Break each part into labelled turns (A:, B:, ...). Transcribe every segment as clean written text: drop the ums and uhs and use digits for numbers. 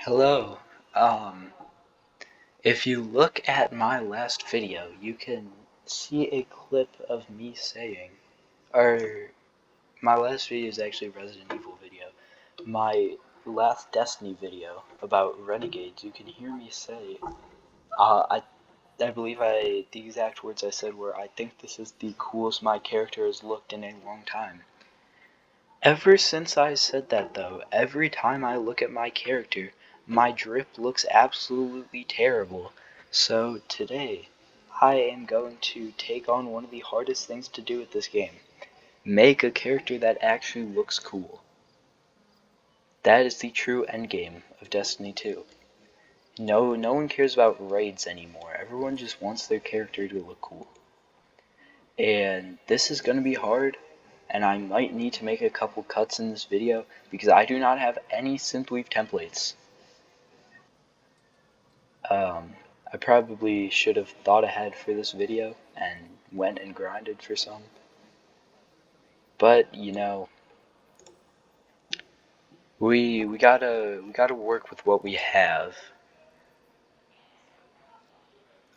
A: Hello. Um, if you look at my last video, you can see a clip of me saying, or my last video is actually a Resident Evil video. My last Destiny video about Renegades, you can hear me say, I believe the exact words I said were, I think this is the coolest my character has looked in a long time. Ever since I said that though, every time I look at my character, my drip looks absolutely terrible. So today, I am going to take on one of the hardest things to do with this game. Make a character that actually looks cool. That is the true endgame of Destiny 2. No one cares about raids anymore. Everyone just wants their character to look cool. And this is going to be hard, and I might need to make a couple cuts in this video because I do not have any Synthwave templates. I probably should have thought ahead for this video and went and grinded for some. But you know, we gotta work with what we have.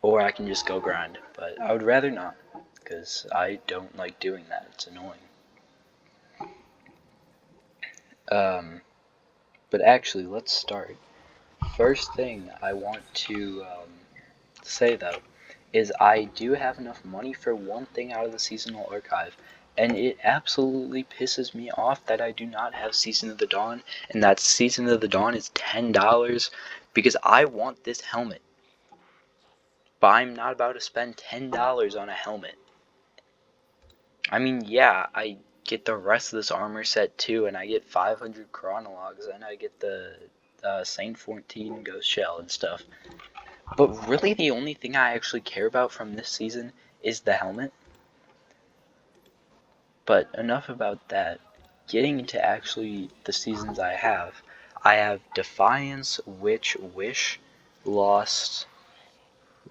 A: Or I can just go grind, but I would rather not, because I don't like doing that. It's annoying. But actually, let's start. First thing I want to say though is I do have enough money for one thing out of the seasonal archive, and it absolutely pisses me off that I do not have Season of the Dawn, and that Season of the Dawn is $10 because I want this helmet. But I'm not about to spend $10 on a helmet. I mean, yeah, I get the rest of this armor set too, and I get 500 chronologues, and I get the Saint 14 Ghost Shell and stuff. But really the only thing I actually care about from this season is the helmet. But enough about that. Getting into actually the seasons I have Defiance, Witch, Wish, Lost,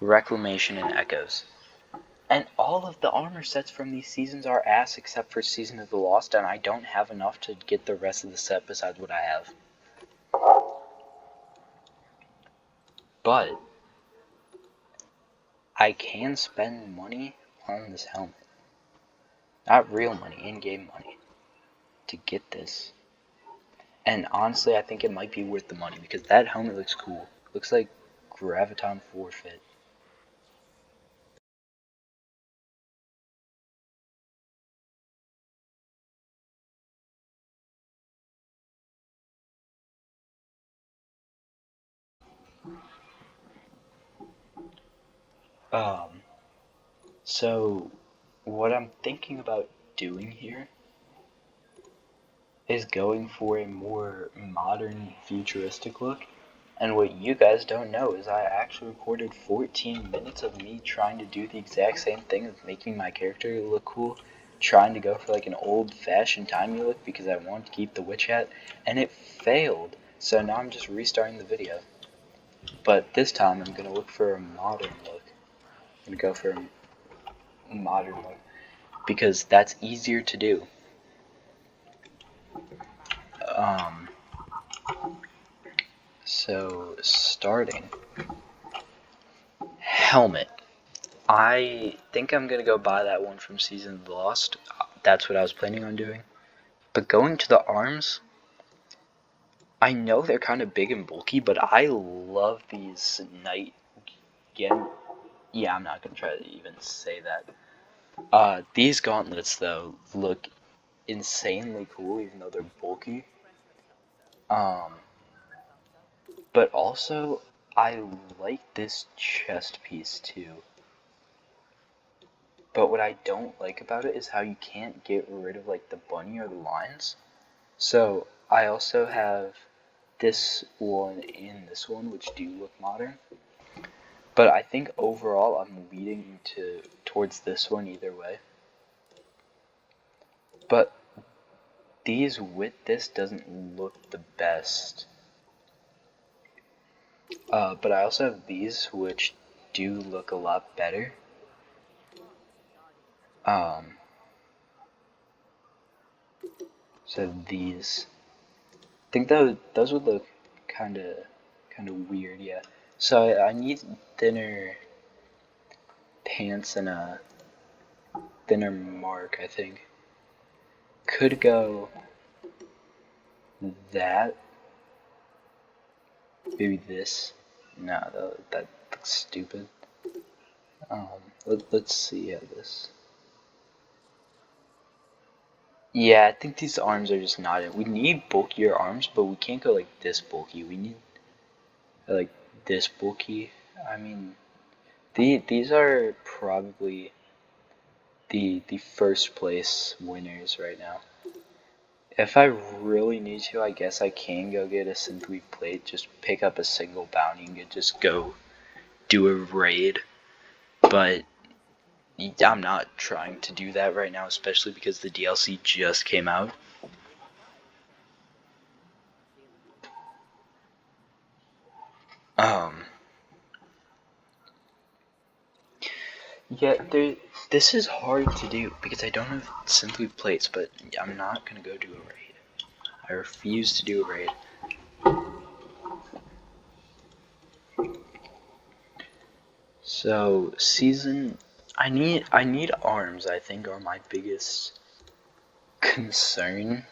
A: Reclamation, and Echoes. And all of the armor sets from these seasons are ass except for Season of the Lost, and I don't have enough to get the rest of the set besides what I have. But I can spend money on this helmet. Not real money, in-game money, to get this. And honestly, I think it might be worth the money because that helmet looks cool. Looks like Graviton Forfeit. Um, so what I'm thinking about doing here is going for a more modern, futuristic look. And what you guys don't know is I actually recorded 14 minutes of me trying to do the exact same thing of making my character look cool, trying to go for like an old-fashioned timey look because I wanted to keep the witch hat, and it failed. So now I'm just restarting the video. But this time I'm going to look for a modern look. I'm going to go for a modern look because that's easier to do. So starting. Helmet. I think I'm gonna go buy that one from Season of the Lost. That's what I was planning on doing. But going to the arms, I know they're kind of big and bulky, but I love these Night Gen. Yeah, I'm not gonna try to even say that. These gauntlets though look insanely cool, even though they're bulky. Um, but also I like this chest piece too. But what I don't like about it is how you can't get rid of like the bunny or the lines. So I also have this one and this one, which do look modern. But I think overall I'm leaning towards this one either way. But these with this doesn't look the best. But I also have these which do look a lot better. So these, I think those would look kind of kind of weird, yeah. So I need thinner pants and a thinner mark, I think. Could go that. Maybe this. No, that looks stupid. Let's see how this. Yeah, I think these arms are just not it. We need bulkier arms, but we can't go like this bulky. We need like this bulky. I mean, these are probably the first place winners right now. If I really need to, I guess I can go get a synthweave plate, just pick up a single bounty and just go do a raid. But I'm not trying to do that right now, especially because the DLC just came out. Yeah, this is hard to do because I don't have synthweave plates, but I'm not gonna go do a raid. I refuse to do a raid. So season, I need arms. I think are my biggest concern.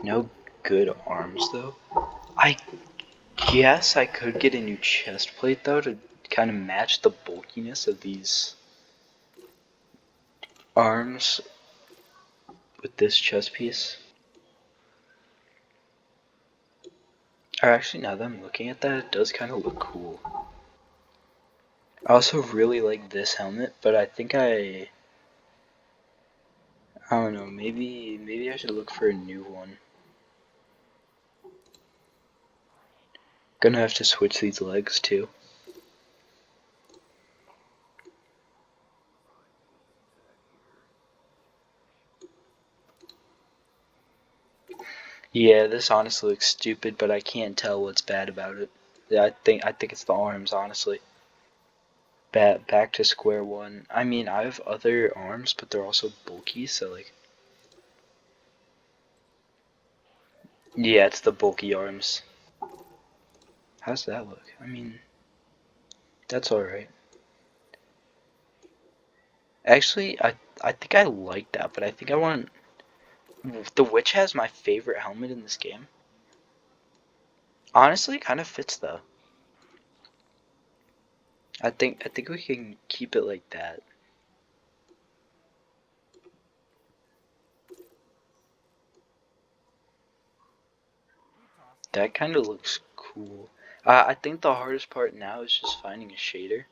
A: No good arms though. I guess I could get a new chest plate though to kind of match the bulkiness of these arms with this chest piece. Or actually, now that I'm looking at that, it does kind of look cool. I also really like this helmet, but I think I don't know, maybe I should look for a new one. Gonna have to switch these legs too. Yeah, this honestly looks stupid, but I can't tell what's bad about it. Yeah, I think it's the arms, honestly. Back to square one. I mean, I have other arms, but they're also bulky, so like. Yeah, it's the bulky arms. How's that look? I mean, that's alright. Actually, I think I like that, but I think I want. The Witch has my favorite helmet in this game. Honestly, kind of fits though. I think we can keep it like that. That kind of looks cool. I think the hardest part now is just finding a shader.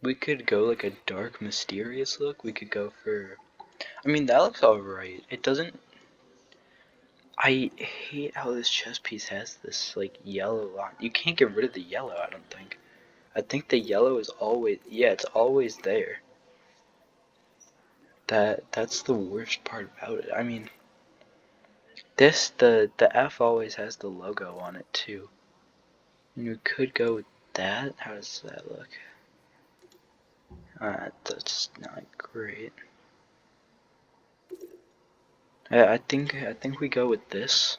A: We could go like a dark, mysterious look. We could go for. I mean, that looks alright. It doesn't. I hate how this chest piece has this like yellow line. You can't get rid of the yellow, I don't think. I think the yellow is always. Yeah, it's always there. That's the worst part about it. I mean, the F always has the logo on it too. And we could go with that. How does that look? That's not great. I think we go with this.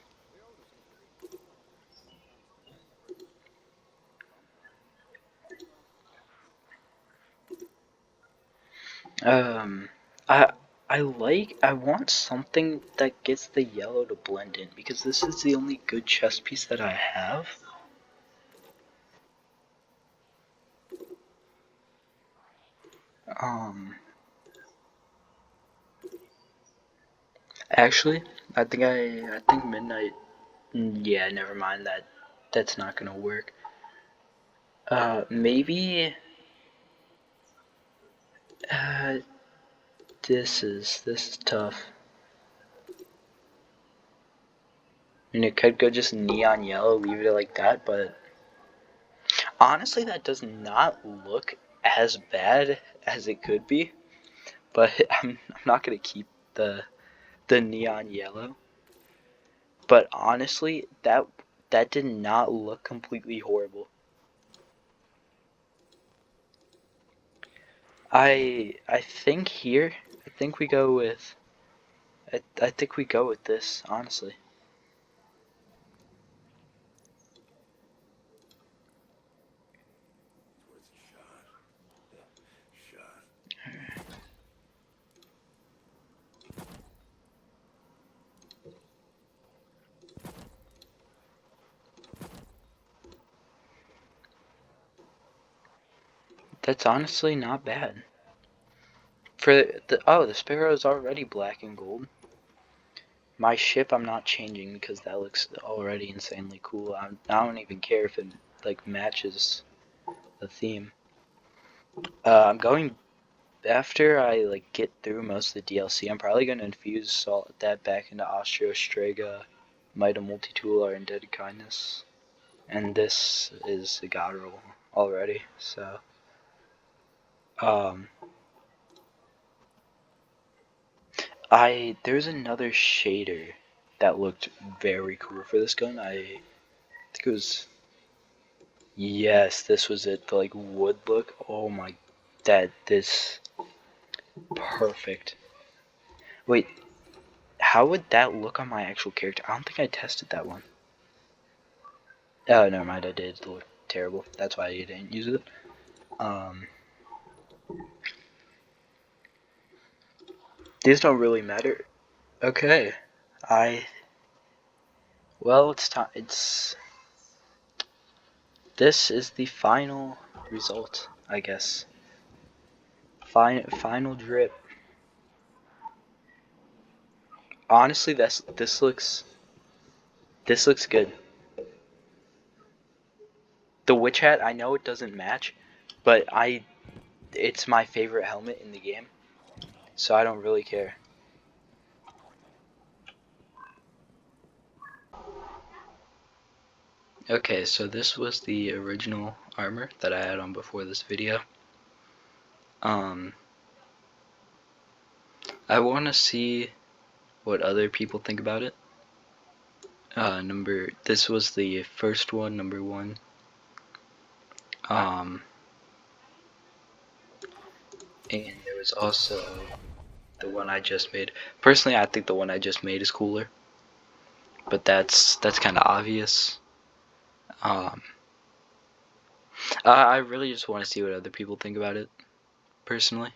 A: I I want something that gets the yellow to blend in because this is the only good chest piece that I have. Actually, I think midnight. Yeah, never mind that. That's not gonna work. Maybe. Uh, this is tough. I mean, it could go just neon yellow, leave it like that, but Honestly, that does not look as bad as it could be, but I'm not gonna keep the neon yellow. But honestly, that did not look completely horrible. I think here, I think we go with I think we go with this, honestly. That's honestly not bad. For the sparrow is already black and gold. My ship I'm not changing because that looks already insanely cool. I don't even care if it like matches the theme. I'm going after I like get through most of the DLC. I'm probably gonna infuse all that back into Ostro Strega, Might of Multitool, or Indebted Kindness, and this is a god roll already. So, um, there's another shader that looked very cool for this gun. I think it was, yes, this was it. The like wood look. Oh my, this perfect. Wait, how would that look on my actual character? I don't think I tested that one. Oh, never mind. I did look terrible. That's why you didn't use it. These don't really matter. Okay, I. Well, it's time. It's. This is the final result, I guess. Final drip. Honestly, this looks good. The witch hat, I know it doesn't match, but it's my favorite helmet in the game, so I don't really care. Okay, so this was the original armor that I had on before this video. I want to see what other people think about it. This was the first one, number 1. And there was also the one I just made. Personally, I think the one I just made is cooler, but that's kind of obvious. I really just want to see what other people think about it, personally.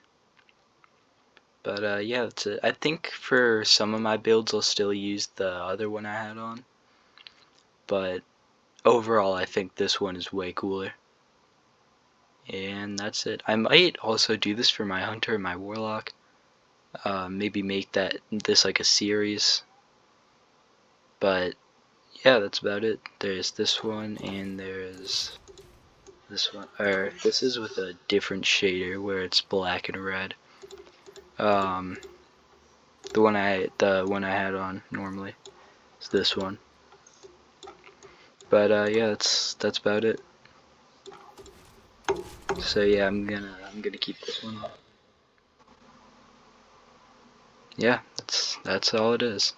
A: But yeah, that's it. I think for some of my builds, I'll still use the other one I had on. But overall, I think this one is way cooler. And that's it. I might also do this for my hunter and my warlock. Maybe make this like a series. But yeah, that's about it. There's this one and there's this one. Or this is with a different shader where it's black and red. The one I had on normally is this one. But yeah, that's about it. So yeah, I'm gonna keep this one. Yeah, that's all it is.